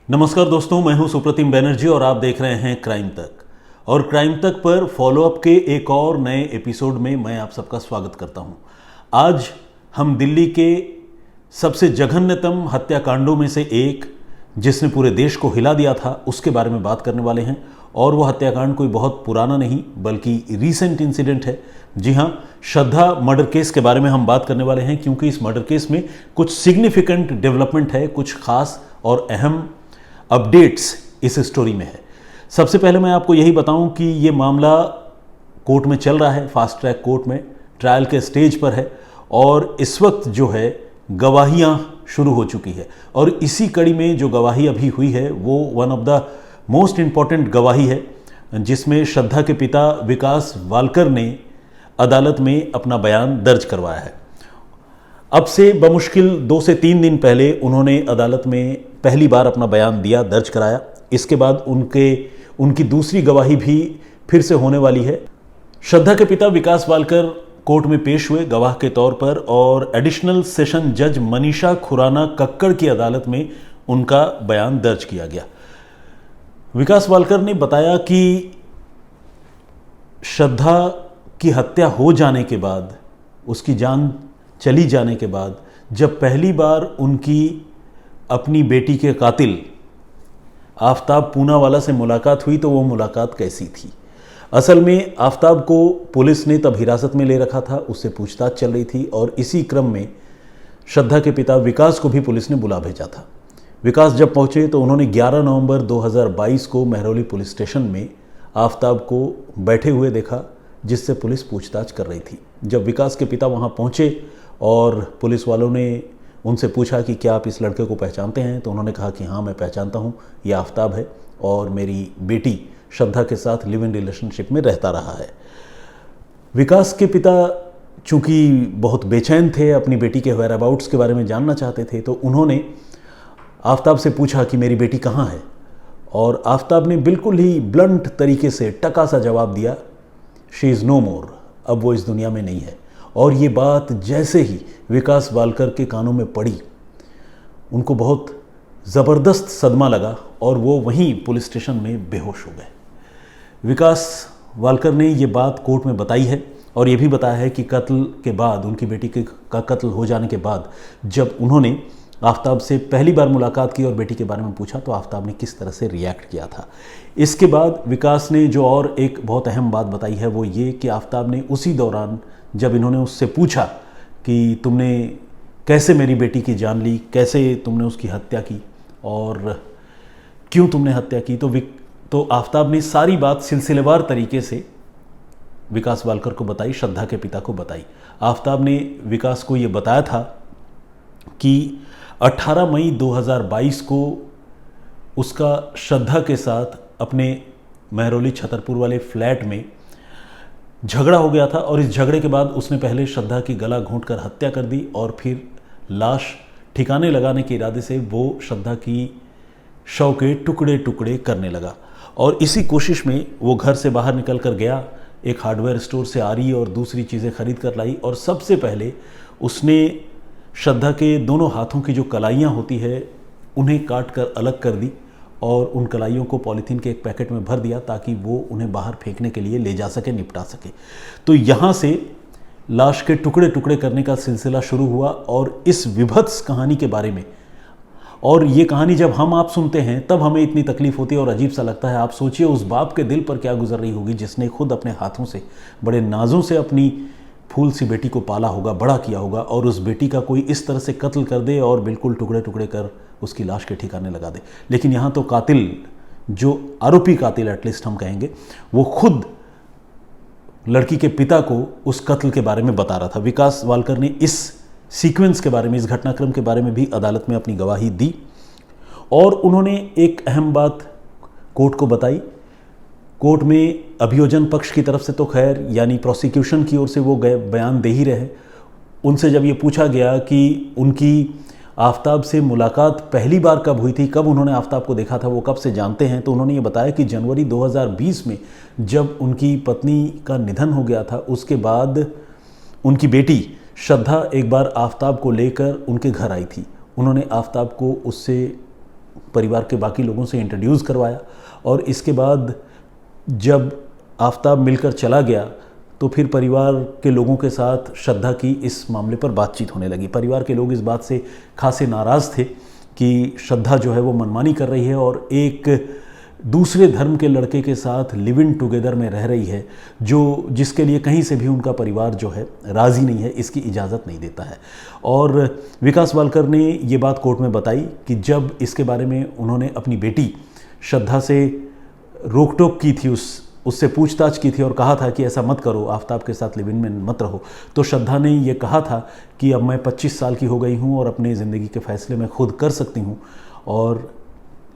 नमस्कार दोस्तों, मैं हूं सुप्रतिम बैनर्जी और आप देख रहे हैं क्राइम तक। और क्राइम तक पर फॉलोअप के एक और नए एपिसोड में मैं आप सबका स्वागत करता हूं। आज हम दिल्ली के सबसे जघन्यतम हत्याकांडों में से एक, जिसने पूरे देश को हिला दिया था, उसके बारे में बात करने वाले हैं। और वो हत्याकांड कोई बहुत पुराना नहीं बल्कि रीसेंट इंसिडेंट है। जी हाँ, श्रद्धा मर्डर केस के बारे में हम बात करने वाले हैं, क्योंकि इस मर्डर केस में कुछ सिग्निफिकेंट डेवलपमेंट है, कुछ खास और अहम अपडेट्स इस स्टोरी में है। सबसे पहले मैं आपको यही बताऊं कि ये मामला कोर्ट में चल रहा है, फास्ट ट्रैक कोर्ट में ट्रायल के स्टेज पर है। और इस वक्त जो है गवाहियां शुरू हो चुकी है, और इसी कड़ी में जो गवाही अभी हुई है वो one of the most important गवाही है, जिसमें श्रद्धा के पिता विकास वालकर ने अदालत में अपना बयान दर्ज करवाया है। अब से बमुश्किल 2 से 3 दिन पहले उन्होंने अदालत में पहली बार अपना बयान दिया, दर्ज कराया। इसके बाद उनकी दूसरी गवाही भी फिर से होने वाली है। श्रद्धा के पिता विकास वालकर कोर्ट में पेश हुए गवाह के तौर पर, और एडिशनल सेशन जज मनीषा खुराना कक्कड़ की अदालत में उनका बयान दर्ज किया गया। विकास वालकर ने बताया कि श्रद्धा की हत्या हो जाने के बाद, उसकी जान चली जाने के बाद, जब पहली बार उनकी अपनी बेटी के कातिल आफताब पूनावाला से मुलाकात हुई तो वो मुलाकात कैसी थी। असल में आफताब को पुलिस ने तब हिरासत में ले रखा था, उससे पूछताछ चल रही थी, और इसी क्रम में श्रद्धा के पिता विकास को भी पुलिस ने बुला भेजा था। विकास जब पहुंचे तो उन्होंने 11 नवंबर 2022 को महरौली पुलिस स्टेशन में आफताब को बैठे हुए देखा, जिससे पुलिस पूछताछ कर रही थी। जब विकास के पिता वहां पहुंचे और पुलिस वालों ने उनसे पूछा कि क्या आप इस लड़के को पहचानते हैं, तो उन्होंने कहा कि हाँ, मैं पहचानता हूँ, ये आफताब है और मेरी बेटी श्रद्धा के साथ लिव इन रिलेशनशिप में रहता रहा है। विकास के पिता चूँकि बहुत बेचैन थे, अपनी बेटी के वेयर अबाउट्स के बारे में जानना चाहते थे, तो उन्होंने आफताब से पूछा कि मेरी बेटी कहाँ है। और आफताब ने बिल्कुल ही ब्लंट तरीके से टका सा जवाब दिया, शी इज़ नो मोर, अब वो इस दुनिया में नहीं है। और ये बात जैसे ही विकास वालकर के कानों में पड़ी, उनको बहुत ज़बरदस्त सदमा लगा और वो वहीं पुलिस स्टेशन में बेहोश हो गए। विकास वालकर ने ये बात कोर्ट में बताई है, और ये भी बताया है कि कत्ल के बाद, उनकी बेटी का कत्ल हो जाने के बाद, जब उन्होंने आफताब से पहली बार मुलाकात की और बेटी के बारे में पूछा तो आफताब ने किस तरह से रिएक्ट किया था। इसके बाद विकास ने जो और एक बहुत अहम बात बताई है वो ये कि आफताब ने उसी दौरान, जब इन्होंने उससे पूछा कि तुमने कैसे मेरी बेटी की जान ली, कैसे तुमने उसकी हत्या की और क्यों तुमने हत्या की, तो आफताब ने सारी बात सिलसिलेवार तरीके से विकास वालकर को बताई, श्रद्धा के पिता को बताई। आफताब ने विकास को ये बताया था कि 18 मई 2022 को उसका श्रद्धा के साथ अपने महरौली छतरपुर वाले फ्लैट में झगड़ा हो गया था, और इस झगड़े के बाद उसने पहले श्रद्धा की गला घोंटकर हत्या कर दी और फिर लाश ठिकाने लगाने के इरादे से वो श्रद्धा की शव के टुकड़े टुकड़े करने लगा। और इसी कोशिश में वो घर से बाहर निकल कर गया, एक हार्डवेयर स्टोर से आरी और दूसरी चीज़ें खरीद कर लाई, और सबसे पहले उसने श्रद्धा के दोनों हाथों की जो कलाइयाँ होती है उन्हें काट कर अलग कर दी, और उन कलाइयों को पॉलीथीन के एक पैकेट में भर दिया ताकि वो उन्हें बाहर फेंकने के लिए ले जा सके, निपटा सके। तो यहाँ से लाश के टुकड़े टुकड़े करने का सिलसिला शुरू हुआ। और इस विभत्स कहानी के बारे में, और ये कहानी जब आप सुनते हैं तब हमें इतनी तकलीफ होती है और अजीब सा लगता है। आप सोचिए उस बाप के दिल पर क्या गुजर रही होगी जिसने खुद अपने हाथों से, बड़े नाजों से अपनी फूल सी बेटी को पाला होगा, बड़ा किया होगा, और उस बेटी का कोई इस तरह से कत्ल कर दे और बिल्कुल टुकड़े टुकड़े कर उसकी लाश के ठिकाने लगा दे। लेकिन यहाँ तो कातिल, जो आरोपी कातिल एटलीस्ट हम कहेंगे, वो खुद लड़की के पिता को उस कत्ल के बारे में बता रहा था। विकास वालकर ने इस सीक्वेंस के बारे में, इस घटनाक्रम के बारे में भी अदालत में अपनी गवाही दी, और उन्होंने एक अहम बात कोर्ट को बताई। कोर्ट में अभियोजन पक्ष की तरफ से तो खैर, यानी प्रोसिक्यूशन की ओर से वो बयान दे ही रहे। उनसे जब ये पूछा गया कि उनकी आफताब से मुलाकात पहली बार कब हुई थी, कब उन्होंने आफताब को देखा था, वो कब से जानते हैं, तो उन्होंने ये बताया कि जनवरी 2020 में जब उनकी पत्नी का निधन हो गया था, उसके बाद उनकी बेटी श्रद्धा एक बार आफताब को लेकर उनके घर आई थी। उन्होंने आफताब को उससे परिवार के बाकी लोगों से इंट्रोड्यूस करवाया, और इसके बाद जब आफताब मिलकर चला गया तो फिर परिवार के लोगों के साथ श्रद्धा की इस मामले पर बातचीत होने लगी। परिवार के लोग इस बात से खासे नाराज़ थे कि श्रद्धा जो है वो मनमानी कर रही है और एक दूसरे धर्म के लड़के के साथ लिव इन टुगेदर में रह रही है, जो जिसके लिए कहीं से भी उनका परिवार जो है राज़ी नहीं है, इसकी इजाज़त नहीं देता है। और विकास वालकर ने ये बात कोर्ट में बताई कि जब इसके बारे में उन्होंने अपनी बेटी श्रद्धा से रोक टोक की थी, उससे पूछताछ की थी और कहा था कि ऐसा मत करो, आफताब के साथ लिव इन में मत रहो, तो श्रद्धा ने ये कहा था कि अब मैं 25 साल की हो गई हूँ और अपनी ज़िंदगी के फ़ैसले मैं खुद कर सकती हूँ और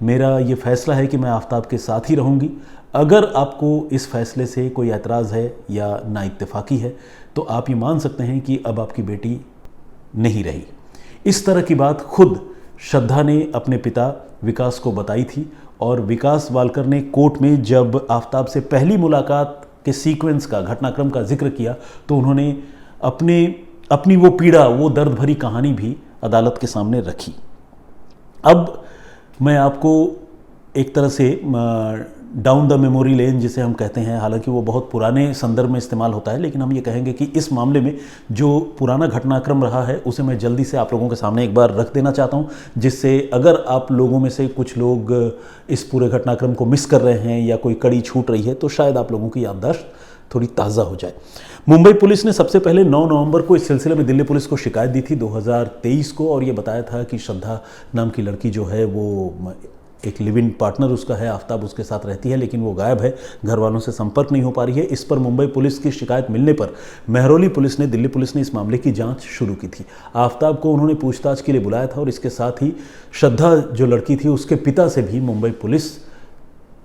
मेरा ये फ़ैसला है कि मैं आफताब के साथ ही रहूँगी। अगर आपको इस फ़ैसले से कोई एतराज़ है या नाइत्तेफाकी है तो आप ये मान सकते हैं कि अब आपकी बेटी नहीं रही। इस तरह की बात खुद श्रद्धा ने अपने पिता विकास को बताई थी और विकास वालकर ने कोर्ट में जब आफताब से पहली मुलाकात के सीक्वेंस का, घटनाक्रम का जिक्र किया तो उन्होंने अपनी वो पीड़ा, वो दर्द भरी कहानी भी अदालत के सामने रखी। अब मैं आपको एक तरह से डाउन द मेमोरी लेन जिसे हम कहते हैं, हालांकि वो बहुत पुराने संदर्भ में इस्तेमाल होता है, लेकिन हम ये कहेंगे कि इस मामले में जो पुराना घटनाक्रम रहा है उसे मैं जल्दी से आप लोगों के सामने एक बार रख देना चाहता हूँ, जिससे अगर आप लोगों में से कुछ लोग इस पूरे घटनाक्रम को मिस कर रहे हैं या कोई कड़ी छूट रही है तो शायद आप लोगों की याददाश्त थोड़ी ताज़ा हो जाए। मुंबई पुलिस ने सबसे पहले 9 नवंबर को इस सिलसिले में दिल्ली पुलिस को शिकायत दी थी 2023 को, और ये बताया था कि श्रद्धा नाम की लड़की जो है वो एक लिव इन पार्टनर उसका है, आफताब उसके साथ रहती है, लेकिन वो गायब है, घर वालों से संपर्क नहीं हो पा रही है। इस पर मुंबई पुलिस की शिकायत मिलने पर मेहरौली पुलिस ने, दिल्ली पुलिस ने इस मामले की जांच शुरू की थी। आफताब को उन्होंने पूछताछ के लिए बुलाया था और इसके साथ ही श्रद्धा जो लड़की थी उसके पिता से भी मुंबई पुलिस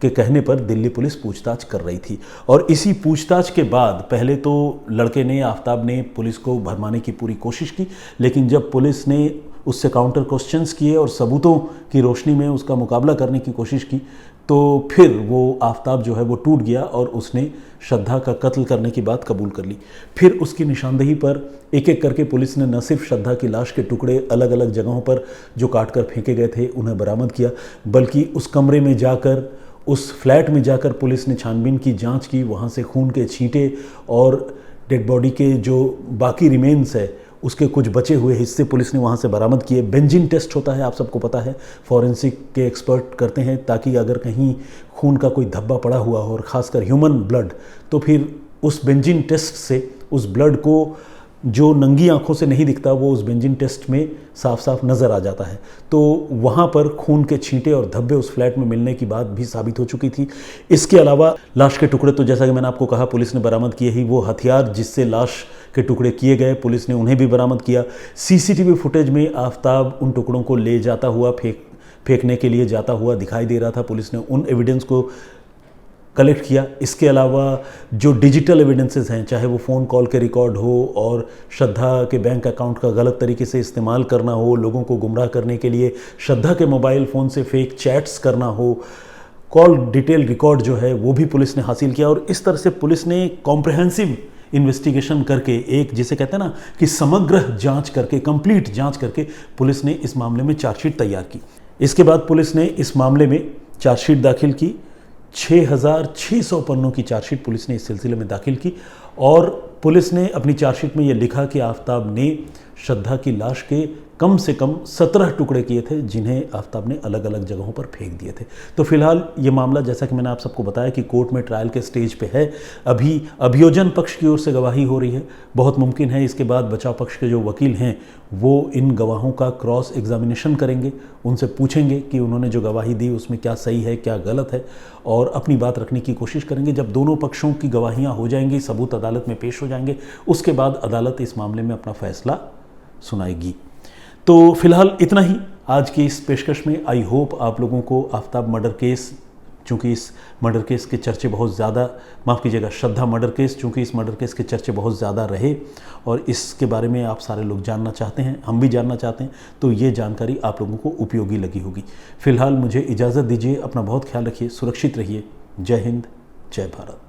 के कहने पर दिल्ली पुलिस पूछताछ कर रही थी। और इसी पूछताछ के बाद पहले तो लड़के ने, आफताब ने पुलिस को भरमाने की पूरी कोशिश की, लेकिन जब पुलिस ने उससे काउंटर क्वेश्चंस किए और सबूतों की रोशनी में उसका मुकाबला करने की कोशिश की तो फिर वो आफताब जो है वो टूट गया और उसने श्रद्धा का कत्ल करने की बात कबूल कर ली। फिर उसकी निशानदेही पर एक एक करके पुलिस ने न सिर्फ श्रद्धा की लाश के टुकड़े अलग अलग जगहों पर जो काट कर फेंके गए थे उन्हें बरामद किया, बल्कि उस कमरे में जाकर, उस फ्लैट में जाकर पुलिस ने छानबीन की, जांच की, वहाँ से खून के छींटे और डेड बॉडी के जो बाकी रिमेन्स है उसके कुछ बचे हुए हिस्से पुलिस ने वहाँ से बरामद किए। बेंजीन टेस्ट होता है, आप सबको पता है, फॉरेंसिक के एक्सपर्ट करते हैं ताकि अगर कहीं खून का कोई धब्बा पड़ा हुआ हो और ख़ासकर ह्यूमन ब्लड, तो फिर उस बेंजीन टेस्ट से उस ब्लड को जो नंगी आंखों से नहीं दिखता वो उस बेंजीन टेस्ट में साफ साफ नज़र आ जाता है। तो वहाँ पर खून के छींटे और धब्बे उस फ्लैट में मिलने की बात भी साबित हो चुकी थी। इसके अलावा लाश के टुकड़े तो जैसा कि मैंने आपको कहा पुलिस ने बरामद किए ही, वो हथियार जिससे लाश के टुकड़े किए गए पुलिस ने उन्हें भी बरामद किया। सीसीटीवी फुटेज में आफताब उन टुकड़ों को ले जाता हुआ, फेंकने के लिए जाता हुआ दिखाई दे रहा था। पुलिस ने उन एविडेंस को कलेक्ट किया। इसके अलावा जो डिजिटल एविडेंसेस हैं, चाहे वो फ़ोन कॉल के रिकॉर्ड हो और श्रद्धा के बैंक अकाउंट का गलत तरीके से इस्तेमाल करना हो, लोगों को गुमराह करने के लिए श्रद्धा के मोबाइल फ़ोन से फेक चैट्स करना हो, कॉल डिटेल रिकॉर्ड जो है वो भी पुलिस ने हासिल किया। और इस तरह से पुलिस ने कॉम्प्रिहेंसिव इन्वेस्टिगेशन करके, एक जिसे कहते हैं ना कि समग्र जांच करके, कंप्लीट जांच करके पुलिस ने इस मामले में चार्जशीट तैयार की। इसके बाद पुलिस ने इस मामले में चार्जशीट दाखिल की। 6600 पन्नों की चार्जशीट पुलिस ने इस सिलसिले में दाखिल की और पुलिस ने अपनी चार्जशीट में यह लिखा कि आफताब ने श्रद्धा की लाश के कम से कम 17 टुकड़े किए थे जिन्हें आफताब ने अलग अलग जगहों पर फेंक दिए थे। तो फिलहाल ये मामला, जैसा कि मैंने आप सबको बताया कि कोर्ट में ट्रायल के स्टेज पे है। अभी अभियोजन पक्ष की ओर से गवाही हो रही है। बहुत मुमकिन है इसके बाद बचाव पक्ष के जो वकील हैं वो इन गवाहों का क्रॉस एग्जामिनेशन करेंगे, उनसे पूछेंगे कि उन्होंने जो गवाही दी उसमें क्या सही है क्या गलत है, और अपनी बात रखने की कोशिश करेंगे। जब दोनों पक्षों की गवाहियाँ हो जाएंगी, सबूत अदालत में पेश हो जाएंगे, उसके बाद अदालत इस मामले में अपना फैसला सुनाएगी। तो फिलहाल इतना ही आज की इस पेशकश में। आई होप आप लोगों को आफताब मर्डर केस, चूँकि इस मर्डर केस के चर्चे बहुत ज़्यादा, माफ़ कीजिएगा, श्रद्धा मर्डर केस, चूँकि इस मर्डर केस के चर्चे बहुत ज़्यादा रहे और इसके बारे में आप सारे लोग जानना चाहते हैं, हम भी जानना चाहते हैं, तो ये जानकारी आप लोगों को उपयोगी लगी होगी। फिलहाल मुझे इजाज़त दीजिए, अपना बहुत ख्याल रखिए, सुरक्षित रहिए। जय हिंद, जय भारत।